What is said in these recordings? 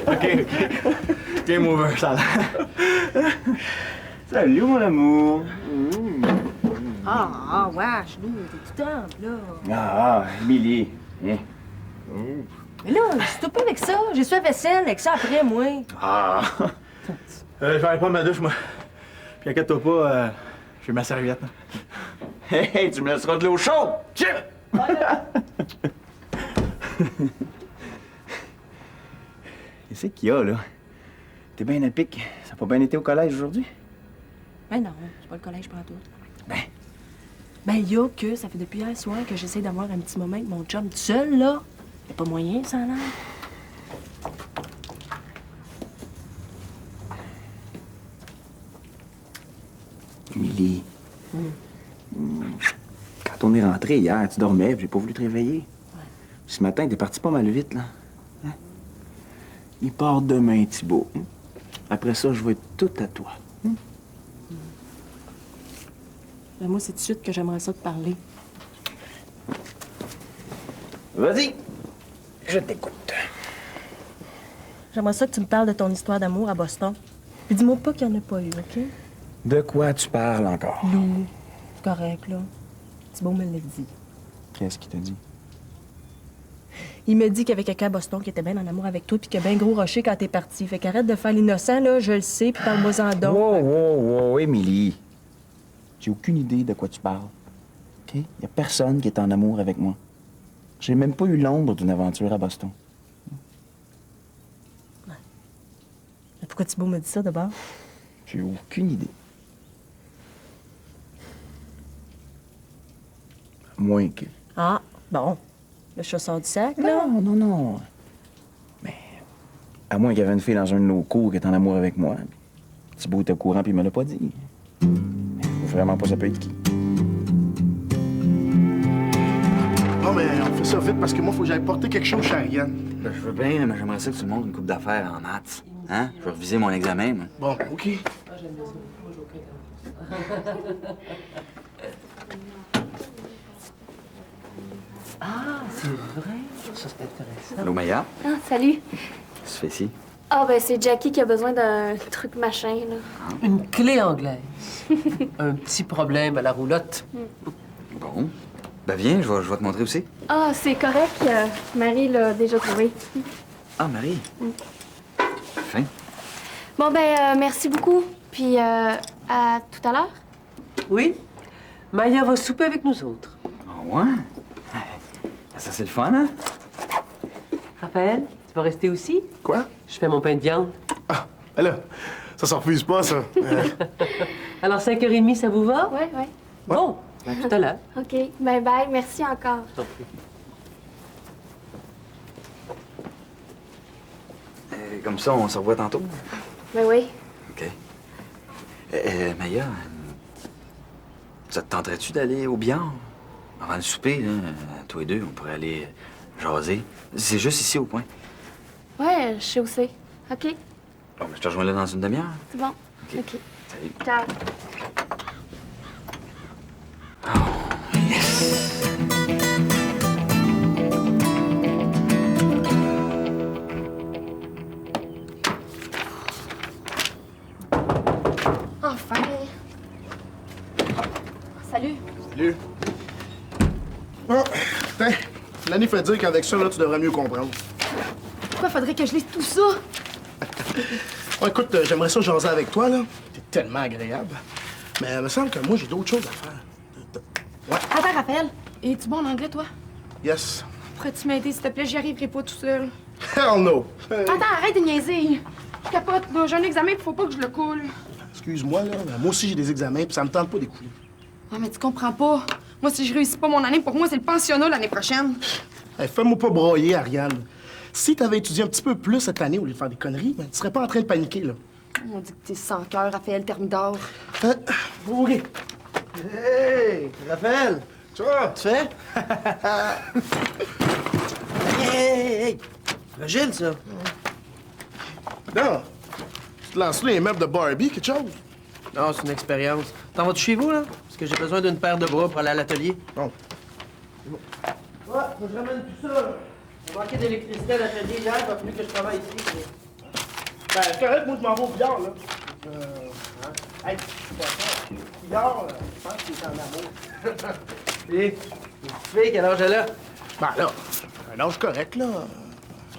OK. Game over, ça. Salut, mon amour. Wesh, Lou, t'es tout temple, là. Ah, Émilie. Hein? Mais là, c'est pas avec ça. J'ai su la vaisselle, avec ça après, moi. Ah. Je vais aller prendre ma douche, moi. Puis inquiète-toi pas, j'ai ma serviette. Là. Hey, tu me laisseras de l'eau chaude! Chip! Qu'est-ce qu'il y a, là? T'es bien à pic. Ça n'a pas bien été au collège aujourd'hui? Ben non, c'est pas le collège pour tout. Ben, y'a que ça fait depuis hier soir que j'essaie d'avoir un petit moment avec mon chum tout seul, là. Y'a pas moyen, ça, là. Émilie. Quand on est rentré hier, tu dormais, puis j'ai pas voulu te réveiller. Ouais. Ce matin, t'es parti pas mal vite, là. Hein? Il part demain, Thibault. Hein? Après ça, je vais être tout à toi. Hein? Ben, moi, c'est tout de suite que j'aimerais ça te parler. Vas-y, je t'écoute. J'aimerais ça que tu me parles de ton histoire d'amour à Boston. Puis dis-moi pas qu'il y en a pas eu, OK? De quoi tu parles encore? Lou, c'est correct, là. Thibault me l'a dit. Qu'est-ce qu'il t'a dit? Il me dit qu'il y avait quelqu'un à Boston qui était bien en amour avec toi puis qu'il a bien gros rocher quand t'es parti. Fait qu'arrête de faire l'innocent, là, je le sais, puis parle-moi-en donc. Wow, Émilie. J'ai aucune idée de quoi tu parles. OK? Y a personne qui est en amour avec moi. J'ai même pas eu l'ombre d'une aventure à Boston. Mais pourquoi Thibault me dit ça, d'abord? J'ai aucune idée. À moins que... Ah, bon. Le chat sort du sac, là? Non. Mais à moins qu'il y avait une fille dans un de nos cours qui est en amour avec moi. Thibault était au courant puis il me l'a pas dit. Mais faut vraiment pas ça peut être qui. Bon, mais on fait ça vite parce que moi, faut que j'aille porter quelque chose chez Ariane. Je veux bien, mais j'aimerais ça que tu montres une coupe d'affaires en maths. Hein? Je vais reviser mon examen, moi. Bon, OK. Ah, c'est vrai? Ça, c'est intéressant. Allô, Maya? Ah, salut. Qu'est-ce que tu fais ici? Ah, ben c'est Jackie qui a besoin d'un truc machin, là. Une clé anglaise. Un petit problème à la roulotte. Bon. Ben viens, je vais te montrer aussi. Ah, c'est correct. Marie l'a déjà trouvé. Ah, Marie. Fin. Bon, ben, merci beaucoup. Puis, à tout à l'heure. Oui? Maya va souper avec nous autres. Ah ouais? Ça, c'est le fun, hein? Raphaël, tu vas rester aussi? Quoi? Je fais mon pain de viande. Ah, ben là, ça se refuse pas, ça. Alors, 5h30, ça vous va? Ouais. Bon, à tout à l'heure. OK. Ben, bye. Merci encore. Je t'en prie. Comme ça, on se revoit tantôt. Ben oui. OK. Maya, ça te tenterait-tu d'aller au billard? Avant le souper, là, toi et deux, on pourrait aller jaser. C'est juste ici, au coin. Ouais, je sais où c'est. OK. Bon, ben, je te rejoins là dans une demi-heure. C'est bon. OK. OK. Salut. Ciao. Enfin. Salut. Salut. Bon, tiens, Lanny fait dire qu'avec ça, là, tu devrais mieux comprendre. Pourquoi faudrait que je lise tout ça? Bon, écoute, j'aimerais ça jaser avec toi, là. T'es tellement agréable. Mais il me semble que moi, j'ai d'autres choses à faire. Ouais. Attends, Raphaël. Es-tu bon en anglais, toi? Yes. Pourrais-tu m'aider, s'il te plaît? J'y arriverai pas tout seul. Hell no. Attends, arrête de niaiser. Je capote, là. J'ai un examen, puis faut pas que je le coule. Excuse-moi, là, mais moi aussi, j'ai des examens, puis ça me tente pas d'écouler. Ah, mais tu comprends pas. Moi, si je réussis pas mon année, pour moi, c'est le pensionnat l'année prochaine. Hey, fais-moi pas broyer, Ariane. Si t'avais étudié un petit peu plus cette année au lieu de faire des conneries, ben, tu serais pas en train de paniquer, là. On dit que t'es sans cœur, Raphaël Thermidor. OK. Hey, Raphaël! Tu vois? Tu fais? Hey! Fragile, ça. Non. Tu te lances là les meubles de Barbie, quelque chose? Non, c'est une expérience. T'en vas-tu chez vous, là? Parce que j'ai besoin d'une paire de bras pour aller à l'atelier. Bon. Ouais, faut que je ramène tout ça. J'ai manqué d'électricité à l'atelier hier, il a fallu que je travaille ici. Ben, c'est correct, moi, je m'en vais au billard, là. Hey, c'est pas ça. Billard, je pense qu'il est en amour. Puis, une petite fille, quel âge elle a? Ben là, un âge correct, là.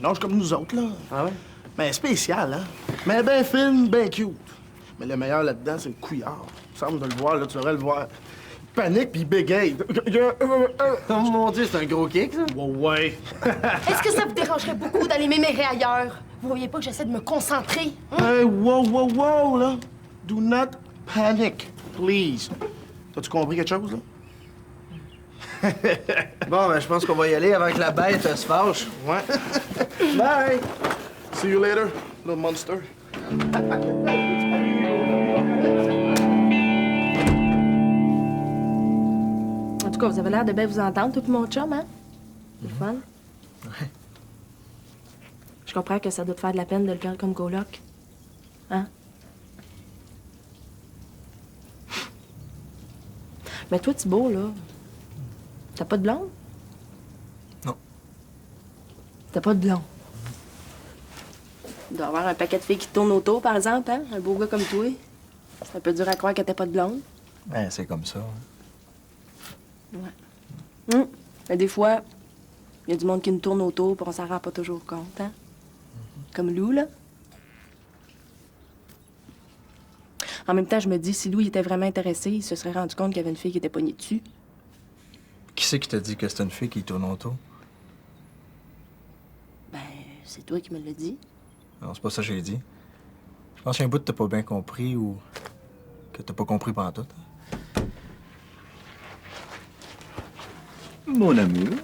Un âge comme nous autres, là. Ah ouais? Mais spécial, hein? Mais ben fine, ben cute. Mais le meilleur là-dedans, c'est le couillard. Il semble de le voir, là, tu devrais le voir. Il panique puis il bégaye. Oh mon Dieu, c'est un gros kick, ça? Ouais. Est-ce que ça vous dérangerait beaucoup d'aller m'émérer ailleurs? Vous voyez pas que j'essaie de me concentrer? Hein? Hey, wow, là. Do not panic, please. T'as-tu compris quelque chose, là? Bon, ben, je pense qu'on va y aller avant que la bête se fâche. Ouais. Bye! See you later, little monster. En tout cas, vous avez l'air de bien vous entendre, toi et mon chum, hein? C'est le fun. Ouais. Je comprends que ça doit te faire de la peine de le perdre comme coloc. Hein? Mais toi, Thibault, là, t'as pas de blonde? Non. T'as pas de blonde? Il doit y avoir un paquet de filles qui te tournent autour, par exemple, hein? Un beau gars comme toi. C'est un peu dur à croire que t'as pas de blonde. Ben, c'est comme ça. Ouais. Mais des fois, il y a du monde qui nous tourne autour, puis on s'en rend pas toujours compte, hein? Comme Lou, là. En même temps, je me dis, si Lou il était vraiment intéressé, il se serait rendu compte qu'il y avait une fille qui était pognée dessus. Qui c'est qui t'a dit que c'était une fille qui tourne autour? Ben, c'est toi qui me l'as dit. Non, c'est pas ça que j'ai dit. Je pense qu'il y a un bout que t'as pas bien compris ou que t'as pas compris pendant tout. Mon amour.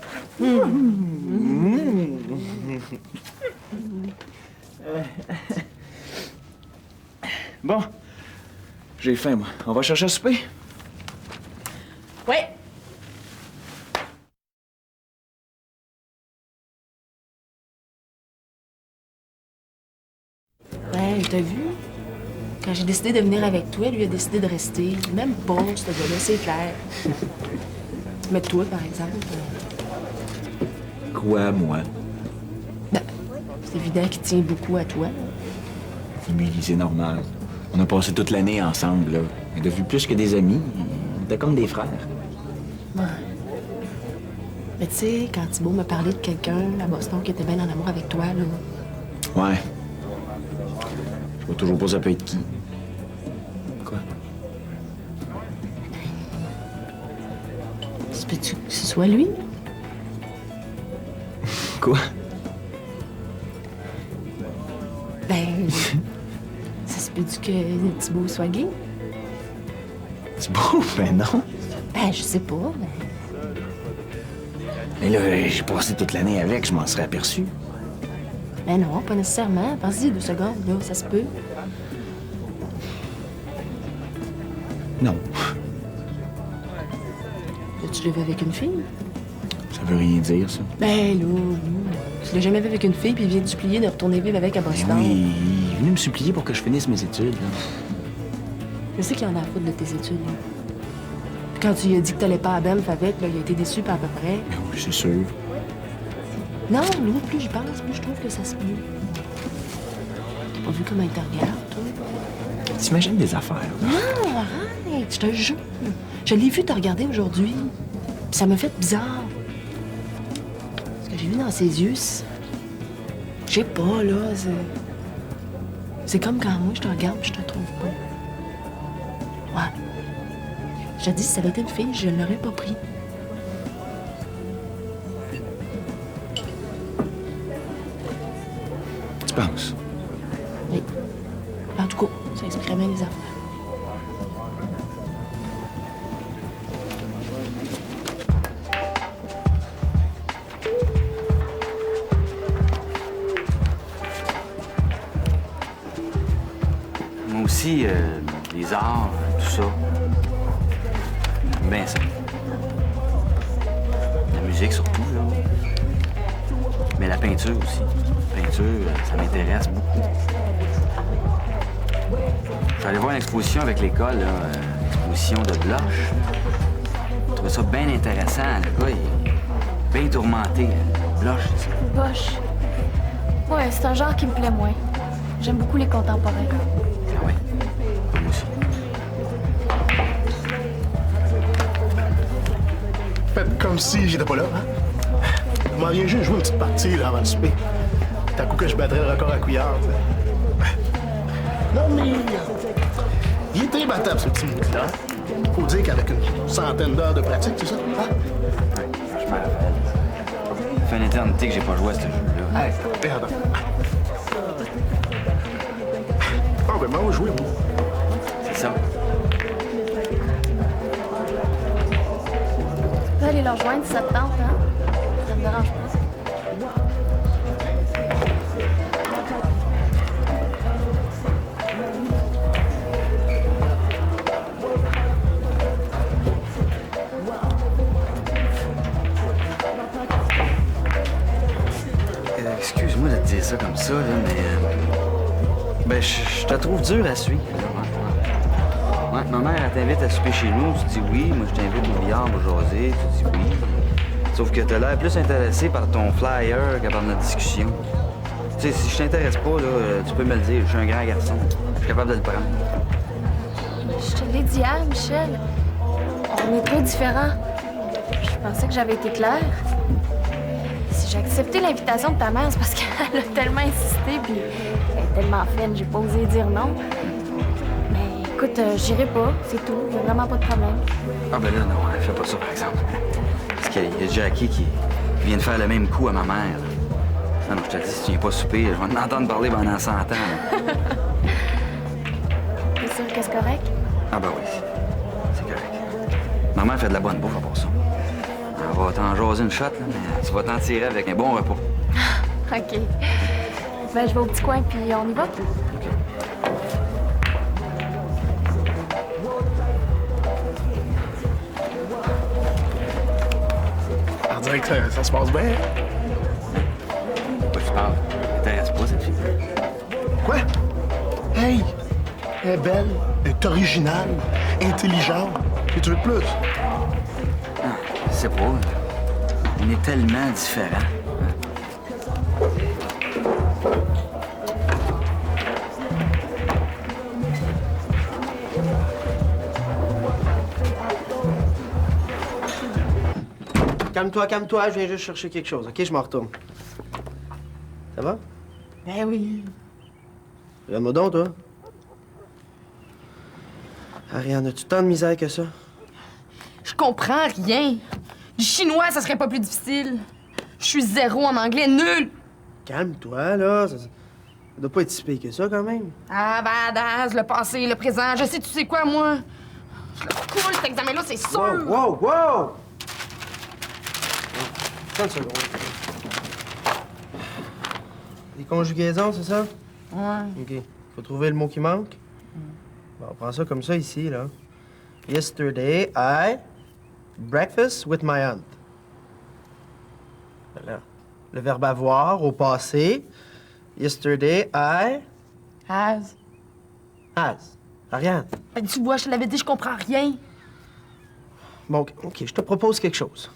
Bon, j'ai faim, moi. On va chercher à souper? Ouais. Ouais, t'as vu? Quand j'ai décidé de venir avec toi, lui a décidé de rester. Même pas, ce gars-là, c'est clair. Mais toi, par exemple, Quoi, moi? ben, c'est évident qu'il tient beaucoup à toi. Mais c'est normal. On a passé toute l'année ensemble, là. On est devenus plus que des amis. On était comme des frères. Ouais. Mais tu sais, quand Thibault m'a parlé de quelqu'un à Boston qui était bien en amour avec toi, là, Ouais. Je vois toujours pas ça peut être qui. Quoi? se peut-tu que ce soit lui? Quoi? Ben, ça se peut-tu que Thibault soit gay? C'est beau? Ben non. Ben, je sais pas, mais... Mais là, j'ai passé toute l'année avec, je m'en serais aperçu. Ben non, pas nécessairement. Pense-y 2 secondes, là, ça se peut. Non. Tu l'as vu avec une fille? Ça veut rien dire, ça. Ben, là, tu l'as jamais vu avec une fille, puis il vient de supplier de retourner vivre avec à Boston. Ben oui, il est venu me supplier pour que je finisse mes études, là. Je sais qu'il y en a à foutre de tes études, là. Puis quand tu lui as dit que t'allais pas à Banff avec, là, il a été déçu par à peu près. Ben oui, c'est sûr. Non, Lou, plus j'y pense, plus je trouve que ça se peut. T'as pas vu comment il te regarde, toi? T'imagines des affaires, là? Non, arrête, je te jure. Je l'ai vu te regarder aujourd'hui. Puis ça m'a fait bizarre. Ce que j'ai vu dans ses yeux, c'est... Je sais pas, là, c'est comme quand moi, je te regarde et je te trouve pas. Ouais. Je te dis, si ça avait été une fille, je ne l'aurais pas pris. Tu penses? Oui. En tout cas, ça expliquerait bien les affaires. Moi aussi, les arts, tout ça. J'aime bien ça. La musique surtout, là. Mais la peinture aussi. La peinture, ça m'intéresse beaucoup. Je suis allé voir une exposition avec l'école, là, exposition de Bloch. Je trouvais ça bien intéressant. Le gars, il est bien tourmenté. Blanche, c'est ça. Boche. Ouais, c'est un genre qui me plaît moins. J'aime beaucoup les contemporains. Ah ouais? Moi aussi. Faites comme si j'étais pas là, hein? Je m'en viens juste jouer une petite partie, là, avant le souper. T'as coup que je battrais le record à Couillard, tu sais. Non, mais... il était imbattable, ce petit mood-là. Faut dire qu'avec une centaine d'heures de pratique, c'est ça? Hein? Franchement, Raphaël, ça fait une éternité que j'ai pas joué à ce jeu-là. Hey, merde. Ah, ben, moi, jouer, moi. C'est ça. Tu peux aller leur rejoindre si ça te tente, hein? Ça me dérange pas. Excuse-moi de te dire ça comme ça, là, mais... ben, je te trouve dur à suivre. Là. Ouais, ma mère, elle t'invite à souper chez nous, tu dis oui. Moi, je t'invite au billard pour jaser, tu dis oui. Sauf que t'as l'air plus intéressé par ton flyer que par notre discussion. Tu sais, si je t'intéresse pas, là, tu peux me le dire. Je suis un grand garçon. Je suis capable de le prendre. Je te l'ai dit hier, Michel. On est trop différents. Je pensais que j'avais été claire. Si j'ai accepté l'invitation de ta mère, c'est parce qu'elle a tellement insisté, puis elle est tellement fine, j'ai pas osé dire non. Mais écoute, j'irai pas, c'est tout. Y a vraiment pas de problème. Ah ben là, non, fais pas ça, par exemple. Parce qu'il y a Jackie qui vient de faire le même coup à ma mère. Non, non, je te le dis, si tu viens pas souper, je vais t'entendre parler pendant 100 ans. Là. T'es sûr que c'est correct? Ah ben oui, c'est correct. Ma mère fait de la bonne bouffe à part ça. Elle va t'en jaser une shot, là, mais tu vas t'en tirer avec un bon repas. OK. Ben, je vais au petit coin, puis on y va? On dirait que ça se passe bien. Pourquoi tu parles? T'intéresse pas, cette fille? Quoi? Hey! Elle est belle, elle est originale, intelligente. Et tu veux de plus? Ah, je sais pas. On est tellement différents. Calme-toi, je viens juste chercher quelque chose, OK? Je m'en retourne. Ça va? Ben oui. Regarde-moi donc, toi. Ariane, as-tu tant de misère que ça? Je comprends rien. Du chinois, ça serait pas plus difficile. Je suis zéro en anglais, nul. Calme-toi, là. Ça doit pas être si pire que ça, quand même. Ah, badass, le passé, le présent, je sais, tu sais quoi, moi? Je le coule, cet examen-là, c'est sûr. Wow! 30 secondes. Les conjugaisons, c'est ça? Ouais. OK. Faut trouver le mot qui manque. Bon, on prend ça comme ça ici, là. Yesterday, I breakfast with my aunt. Voilà. Le verbe avoir au passé. Yesterday, I Has. has. Ariane. Ben, tu vois, je te l'avais dit, je comprends rien. Bon, OK, je te propose quelque chose.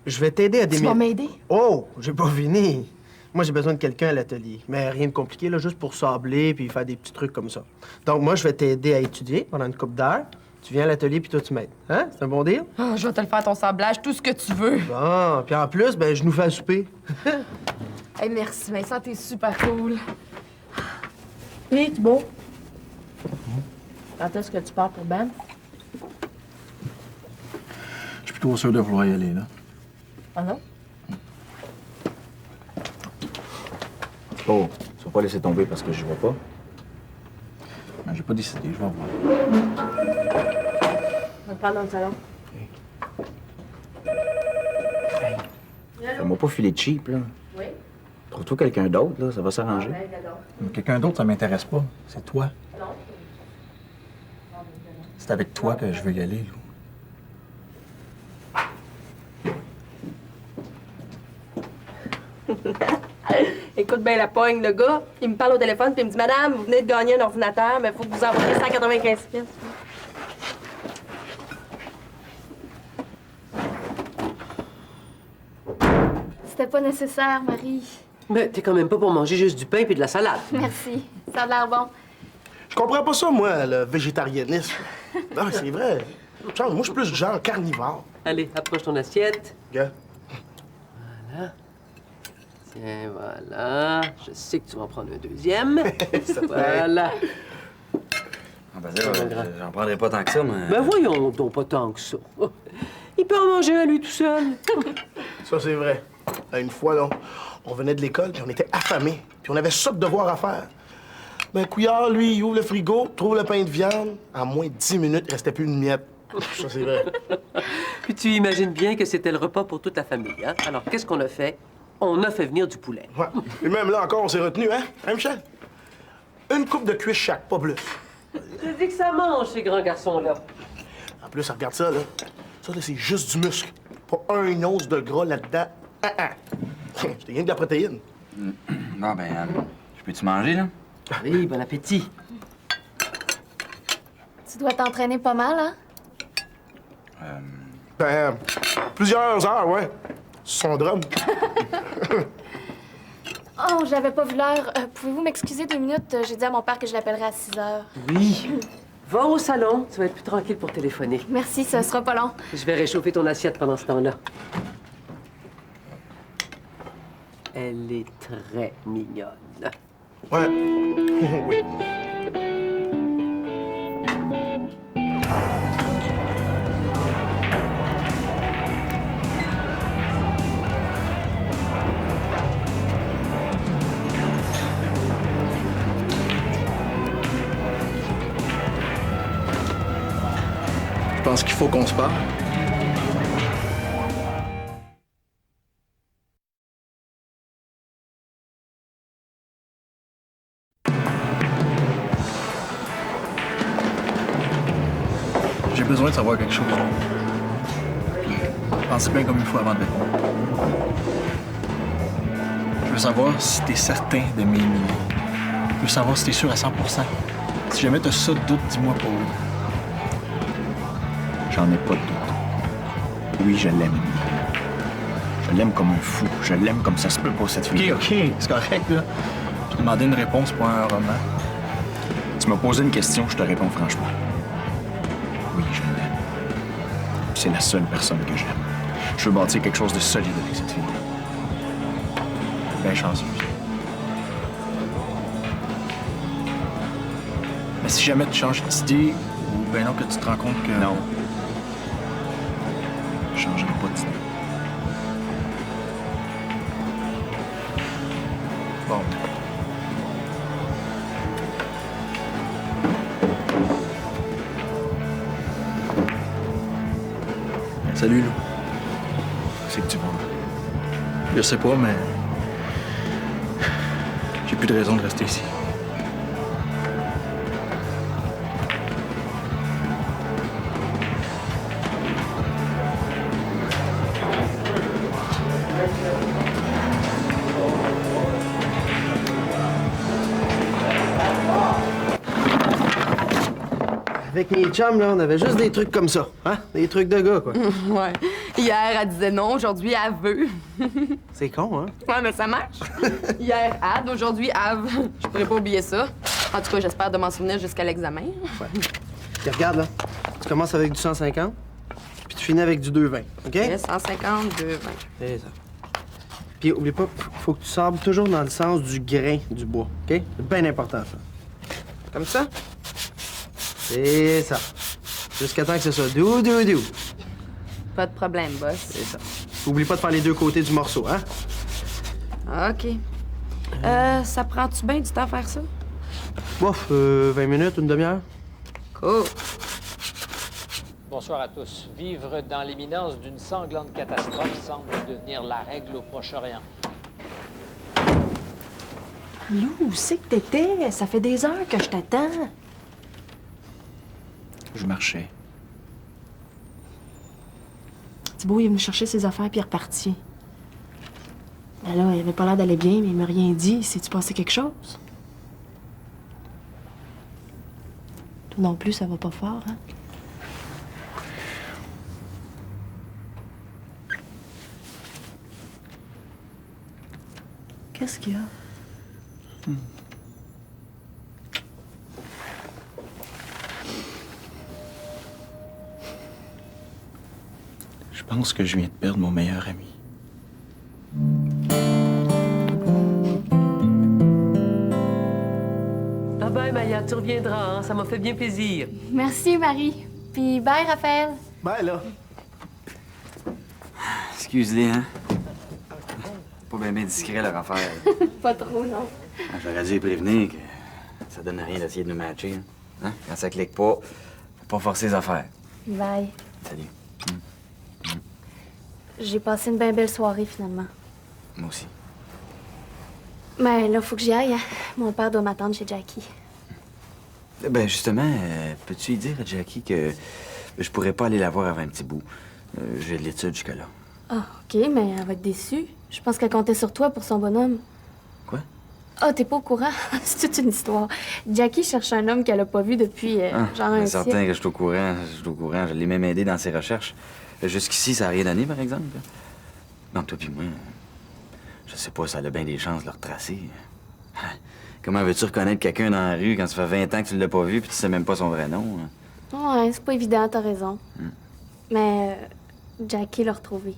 Je vais t'aider à Tu vas démêler... m'aider? Oh, j'ai pas fini. Moi, j'ai besoin de quelqu'un à l'atelier. Mais rien de compliqué, là, juste pour sabler puis faire des petits trucs comme ça. Donc, moi, je vais t'aider à étudier pendant une couple d'heures. Tu viens à l'atelier puis toi, tu m'aides. Hein? C'est un bon deal? Ah, je vais te le faire, ton sablage, tout ce que tu veux. Bon, puis en plus, ben, je nous fais à souper. Hey, merci, Vincent, t'es super cool. Hé, Thibault. Quand est-ce que tu pars pour Ben? Je suis plutôt sûr de vouloir y aller, là. Ah non? Oh, tu vas pas laisser tomber parce que je vois pas. Ben, j'ai pas décidé, je vais voir. On te parle dans le salon. Fais-moi pas filer cheap, là. Oui? Trouve-toi quelqu'un d'autre, là, ça va s'arranger. Mais quelqu'un d'autre, ça m'intéresse pas. C'est toi. Non. C'est avec toi que je veux y aller, Lou. Écoute bien la pogne, le gars. Il me parle au téléphone, puis il me dit « Madame, vous venez de gagner un ordinateur, mais il faut que vous envoyiez 195 pièces. » C'était pas nécessaire, Marie. Mais t'es quand même pas pour manger juste du pain puis de la salade. Merci. Ça a l'air bon. Je comprends pas ça, moi, le végétarianisme. Non, mais c'est vrai. Charles, moi, je suis plus du genre carnivore. Allez, approche ton assiette. Gars. Voilà. Tiens, voilà. Je sais que tu vas en prendre un deuxième. Voilà. Ah, ben ça, j'en prendrai pas tant que ça, mais... Ben voyons donc pas tant que ça. Il peut en manger à lui tout seul. Ça, c'est vrai. Une fois, là, on venait de l'école, puis on était affamés. Puis on avait ça de devoirs à faire. Ben, Couillard, lui, il ouvre le frigo, trouve le pain de viande. En moins de 10 minutes, il restait plus une miette. Ça, c'est vrai. Puis tu imagines bien que c'était le repas pour toute la famille, hein? Alors, qu'est-ce qu'on a fait? On a fait venir du poulet. Ouais. Et même là encore, on s'est retenu, hein? Hein, Michel? Une coupe de cuisse chaque, pas plus. Je dis que ça mange, ces grands garçons-là. En plus, regarde ça, là. Ça, là, c'est juste du muscle. Pas un once de gras là-dedans. C'était rien que de la protéine. Bon, ben, je peux-tu manger, là? Oui, bon appétit. Tu dois t'entraîner pas mal, hein? Ben, plusieurs heures, ouais. Son drum. Oh, j'avais pas vu l'heure. Pouvez-vous m'excuser 2 minutes? J'ai dit à mon père que je l'appellerais à 6 heures. Oui. Va au salon, tu vas être plus tranquille pour téléphoner. Merci, ça sera pas long. Je vais réchauffer ton assiette pendant ce temps-là. Elle est très mignonne. Ouais. Oui. Je pense qu'il faut qu'on se parle. J'ai besoin de savoir quelque chose. Pensez bien comme il faut avant de répondre. Je veux savoir si t'es certain d'aimer Émilie. Je veux savoir si t'es sûr à 100%. Si jamais t'as ça de doute, dis-moi pas oui. J'en ai pas de doute. Oui, je l'aime, Émilie. Je l'aime comme un fou. Je l'aime comme ça se peut pas, cette fille. OK, c'est correct, là. Je te demandais une réponse pour un roman. Tu m'as posé une question, je te réponds franchement. Oui, je l'aime. C'est la seule personne que j'aime. Je veux bâtir quelque chose de solide avec cette fille. Bien chanceuse. Mais si jamais tu changes d'idée, ou ben non, que tu te rends compte que... Non. Je changerai pas d'idée. Bon. Salut, Lou. C'est que tu vas. Je sais pas, mais... j'ai plus de raison de rester ici. Avec mes chums, là, on avait juste des trucs comme ça, hein? Des trucs de gars, quoi. Ouais. Hier, elle disait non, aujourd'hui, elle veut. C'est con, hein? Ouais, mais ça marche. Hier, Ad, aujourd'hui, Ave. Je pourrais pas oublier ça. En tout cas, j'espère de m'en souvenir jusqu'à l'examen. Ouais. Puis regarde, là. Tu commences avec du 150, puis tu finis avec du 220, OK? Okay, 150, 220. C'est ça. Puis oublie pas, faut que tu sables toujours dans le sens du grain du bois, OK? C'est bien important, ça. Comme ça? C'est ça. Jusqu'à temps que ce soit doux. Pas de problème, boss. C'est ça. Oublie pas de faire les deux côtés du morceau, hein? OK. Ça prend-tu bien du temps à faire ça? Bof, 20 minutes, une demi-heure? Cool. Bonsoir à tous. Vivre dans l'imminence d'une sanglante catastrophe semble devenir la règle au Proche-Orient. Lou, où c'est que t'étais? Ça fait des heures que je t'attends. Je marchais. Thibault, il est venu chercher ses affaires puis il est reparti. Ben là, il avait pas l'air d'aller bien, mais il m'a rien dit. S'est-tu passé quelque chose? Toi non plus, ça va pas fort, hein? Qu'est-ce qu'il y a? Je pense que je viens de perdre mon meilleur ami. Bye, Maya, tu reviendras, hein? Ça m'a fait bien plaisir. Merci, Marie. Puis bye, Raphaël. Bye, là. Excuse-les, hein? Pas bien discret, leur affaire. Pas trop, non. J'aurais dû les prévenir que ça donne rien d'essayer de nous matcher. Hein? Quand ça clique pas, faut pas forcer les affaires. Bye. Salut. J'ai passé une bien belle soirée, finalement. Moi aussi. Mais là, faut que j'y aille. Mon père doit m'attendre chez Jackie. Ben, justement, peux-tu lui dire à Jackie que je pourrais pas aller la voir avant un petit bout? J'ai de l'étude jusque-là. Ah, OK, mais elle va être déçue. Je pense qu'elle comptait sur toi pour son bonhomme. Quoi? Ah, t'es pas au courant? C'est toute une histoire. Jackie cherche un homme qu'elle a pas vu depuis, genre un Ben, siècle. certain que je suis au courant. Je suis au courant. Je l'ai même aidé dans ses recherches. Jusqu'ici, ça n'a rien donné, par exemple. Non, toi puis moi, je sais pas si elle a bien des chances de le retracer. Comment veux-tu reconnaître quelqu'un dans la rue quand ça fait 20 ans que tu l'as pas vu puis tu sais même pas son vrai nom? Ouais, c'est pas évident, t'as raison. Mais Jackie l'a retrouvé.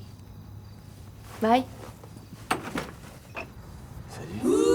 Bye. Salut.